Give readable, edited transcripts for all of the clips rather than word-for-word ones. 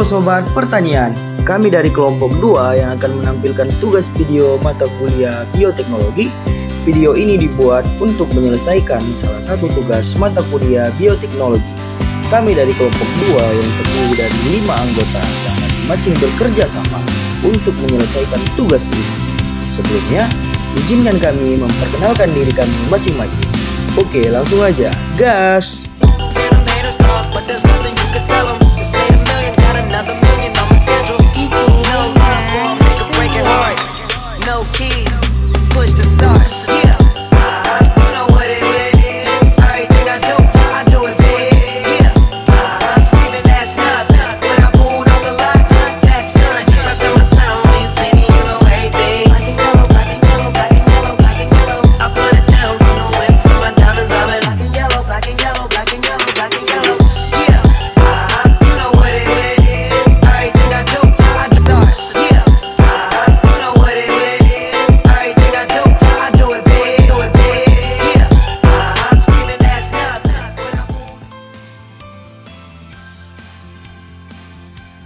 Halo Sobat Pertanian, kami dari kelompok 2 yang akan menampilkan tugas video mata kuliah bioteknologi. Video ini dibuat untuk menyelesaikan salah satu tugas mata kuliah bioteknologi. Kami dari kelompok 2 yang terdiri dari 5 anggota yang masing-masing bekerja sama untuk menyelesaikan tugas ini. Sebelumnya, izinkan kami memperkenalkan diri kami masing-masing. Oke, langsung aja, gas!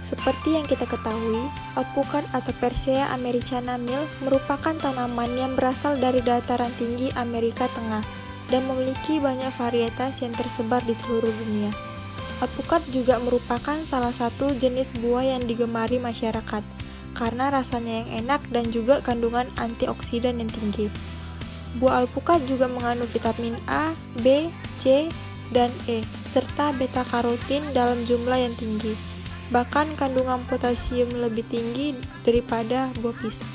Seperti yang kita ketahui, alpukat atau Persea americana Mill merupakan tanaman yang berasal dari dataran tinggi Amerika Tengah dan memiliki banyak varietas yang tersebar di seluruh dunia. Alpukat juga merupakan salah satu jenis buah yang digemari masyarakat karena rasanya yang enak dan juga kandungan antioksidan yang tinggi. Buah alpukat juga mengandung vitamin A, B, C, dan E, serta beta-karotin dalam jumlah yang tinggi. Bahkan kandungan potasium lebih tinggi daripada buah pisang.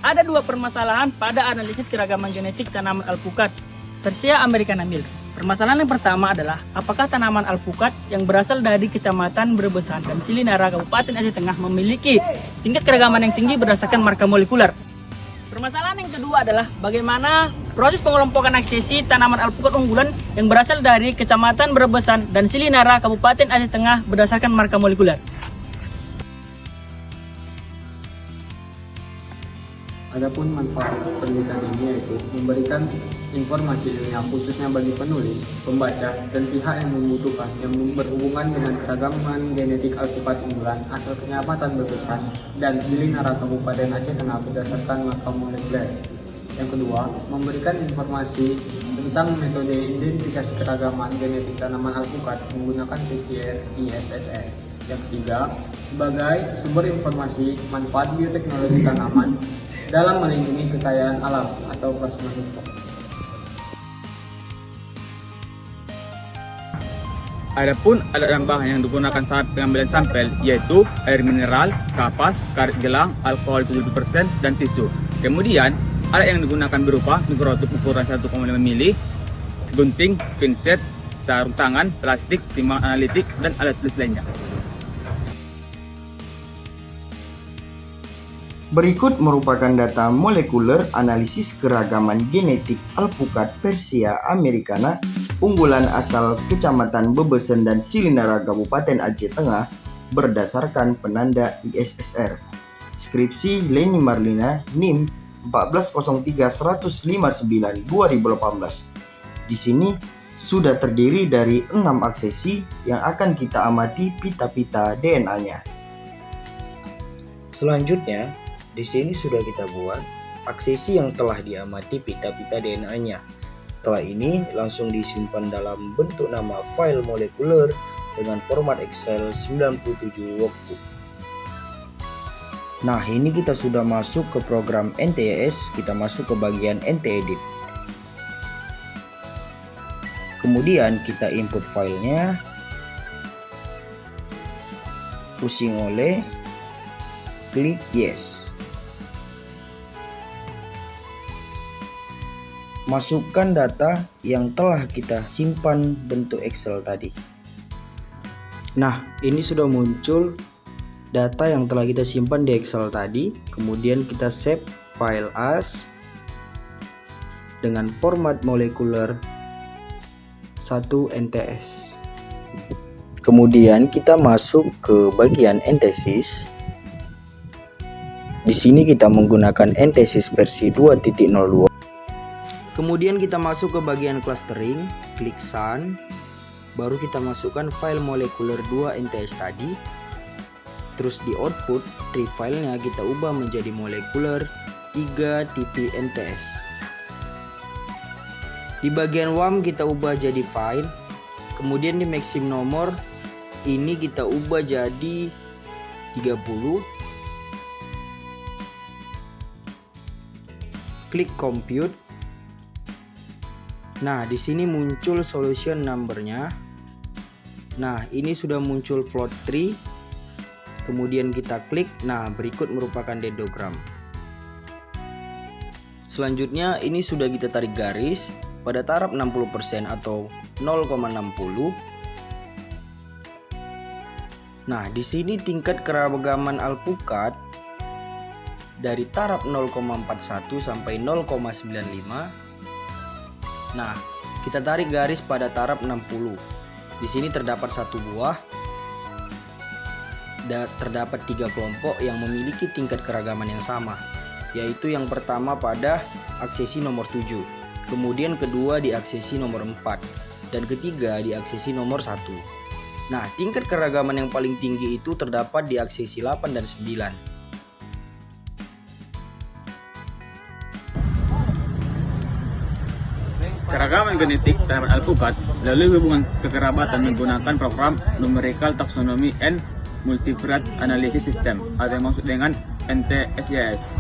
Ada dua permasalahan pada analisis keragaman genetik tanaman alpukat Persea americana Mill. Permasalahan yang pertama adalah apakah tanaman alpukat yang berasal dari Kecamatan Brebesan dan Silinara Kabupaten Aceh Tengah memiliki tingkat keragaman yang tinggi berdasarkan marka molekuler. Permasalahan yang kedua adalah bagaimana proses pengelompokan aksesi tanaman alpukat unggulan yang berasal dari Kecamatan Brebesan dan Silinara Kabupaten Aceh Tengah berdasarkan marka molekuler. Adapun manfaat penelitian ini yaitu memberikan informasi ilmiah khususnya bagi penulis, pembaca, dan pihak yang membutuhkan yang berhubungan dengan keragaman genetik alpukat unggulan asal Kecamatan Brebesan dan Silinara Kabupaten Aceh Tengah berdasarkan marka molekuler. Yang kedua, memberikan informasi tentang metode identifikasi keragaman genetik tanaman alpukat menggunakan PCR ISSN. Yang ketiga, sebagai sumber informasi manfaat bioteknologi tanaman dalam melindungi kekayaan alam atau plasmanufa. Adapun alat dan bahan yang digunakan saat pengambilan sampel yaitu air mineral, kapas, karet gelang, alkohol 70%, dan tisu. Kemudian, alat yang digunakan berupa mikroskop ukuran 1,5 mili, gunting, pinset, sarung tangan, plastik, timbangan analitik, dan alat tulis lainnya. Berikut merupakan data molekuler analisis keragaman genetik alpukat Persea americana unggulan asal Kecamatan Brebesan dan Silinara Kabupaten Aceh Tengah berdasarkan penanda ISSR. Skripsi Leni Marlina NIM 1403159 2018. Di sini sudah terdiri dari 6 aksesi yang akan kita amati pita-pita DNA-nya. Selanjutnya, di sini sudah kita buat aksesi yang telah diamati pita-pita DNA-nya. Setelah ini langsung disimpan dalam bentuk nama file molekuler dengan format Excel 97 workbook. Nah, ini kita sudah masuk ke program NTS, kita masuk ke bagian NT-Edit. Kemudian kita input filenya, pusing oleh, klik yes. Masukkan data yang telah kita simpan bentuk Excel tadi. Nah, ini sudah muncul data yang telah kita simpan di Excel tadi. Kemudian kita save file as dengan format molekuler 1 NTS. Kemudian kita masuk ke bagian entesis. Di sini kita menggunakan entesis versi 2.02. Kemudian kita masuk ke bagian clustering, klik Sun, baru kita masukkan file molekuler 2 NTS tadi. Terus di output, tree filenya kita ubah menjadi molekuler 3.NTS. Di bagian WAM kita ubah jadi file. Kemudian di maxim nomor ini kita ubah jadi 30. Klik compute. Nah, di sini muncul solution number-nya. Nah, ini sudah muncul plot tree. Kemudian kita klik. Nah, berikut merupakan dendrogram. Selanjutnya ini sudah kita tarik garis pada taraf 60% atau 0,60. Nah, di sini tingkat keragaman alpukat dari taraf 0,41 sampai 0,95. Nah, kita tarik garis pada taraf 60. Di sini terdapat satu buah. Terdapat 3 kelompok yang memiliki tingkat keragaman yang sama, yaitu yang pertama pada aksesi nomor 7, kemudian kedua di aksesi nomor 4, dan ketiga di aksesi nomor 1. Nah, tingkat keragaman yang paling tinggi itu terdapat di aksesi 8 dan 9. Keragaman genetik tanaman alpukat melalui hubungan kekerabatan menggunakan program Numerical Taxonomy and Multivariate Analysis System atau yang maksud dengan NTSAS.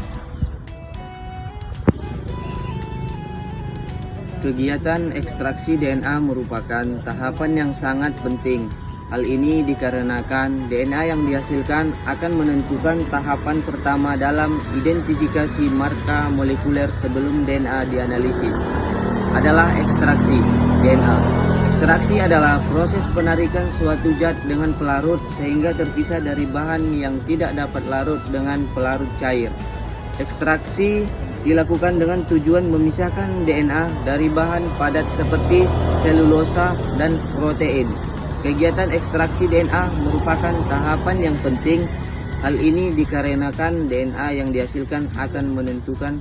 Kegiatan ekstraksi DNA merupakan tahapan yang sangat penting. Hal ini dikarenakan DNA yang dihasilkan akan menentukan tahapan pertama dalam identifikasi marka molekuler sebelum DNA dianalisis. Adalah ekstraksi DNA. Ekstraksi adalah proses penarikan suatu zat dengan pelarut sehingga terpisah dari bahan yang tidak dapat larut dengan pelarut cair. Ekstraksi dilakukan dengan tujuan memisahkan DNA dari bahan padat seperti selulosa dan protein. Kegiatan ekstraksi DNA merupakan tahapan yang penting. Hal ini dikarenakan DNA yang dihasilkan akan menentukan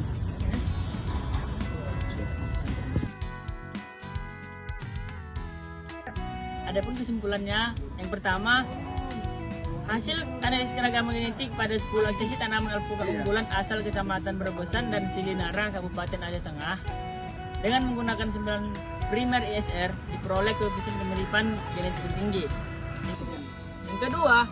Adapun kesimpulannya, yang pertama, hasil analisis keragaman genetik pada 10 aksesi tanaman alpukat unggulan asal Kecamatan Berebosan dan Silinara, Kabupaten Aceh Tengah, dengan menggunakan 9 primer ISR diperoleh koefisien kemiripan genetik tinggi. Yang kedua,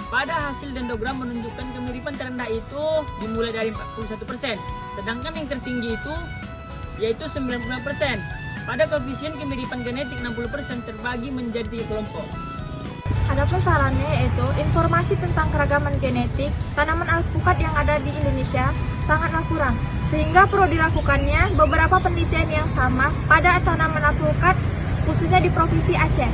pada hasil dendrogram menunjukkan kemiripan terendah itu dimulai dari 41%, sedangkan yang tertinggi itu yaitu 95%. Pada koefisien kemiripan genetik 60% terbagi menjadi 3 kelompok. Adapun sarannya yaitu informasi tentang keragaman genetik tanaman alpukat yang ada di Indonesia sangatlah kurang, sehingga perlu dilakukannya beberapa penelitian yang sama pada tanaman alpukat khususnya di Provinsi Aceh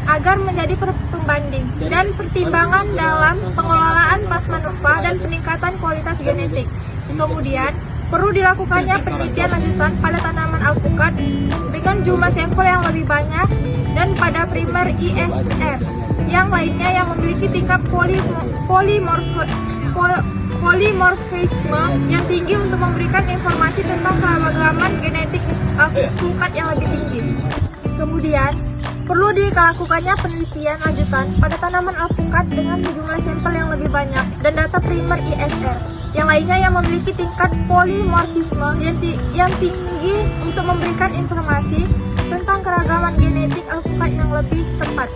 agar menjadi pembanding dan pertimbangan dalam pengelolaan plasmanuva dan peningkatan kualitas genetik. Kemudian perlu dilakukannya penelitian lanjutan pada tanaman alpukat dengan jumlah sampel yang lebih banyak dan pada primer ISR yang lainnya yang memiliki tingkat polimorfisme yang tinggi untuk memberikan informasi tentang keragaman genetik alpukat yang lebih tinggi. Kemudian, perlu dilakukannya penelitian lanjutan pada tanaman alpukat dengan jumlah sampel yang lebih banyak dan data primer ISR yang lainnya yang memiliki tingkat polimorfisme yang tinggi untuk memberikan informasi tentang keragaman genetik alpukat yang lebih tepat.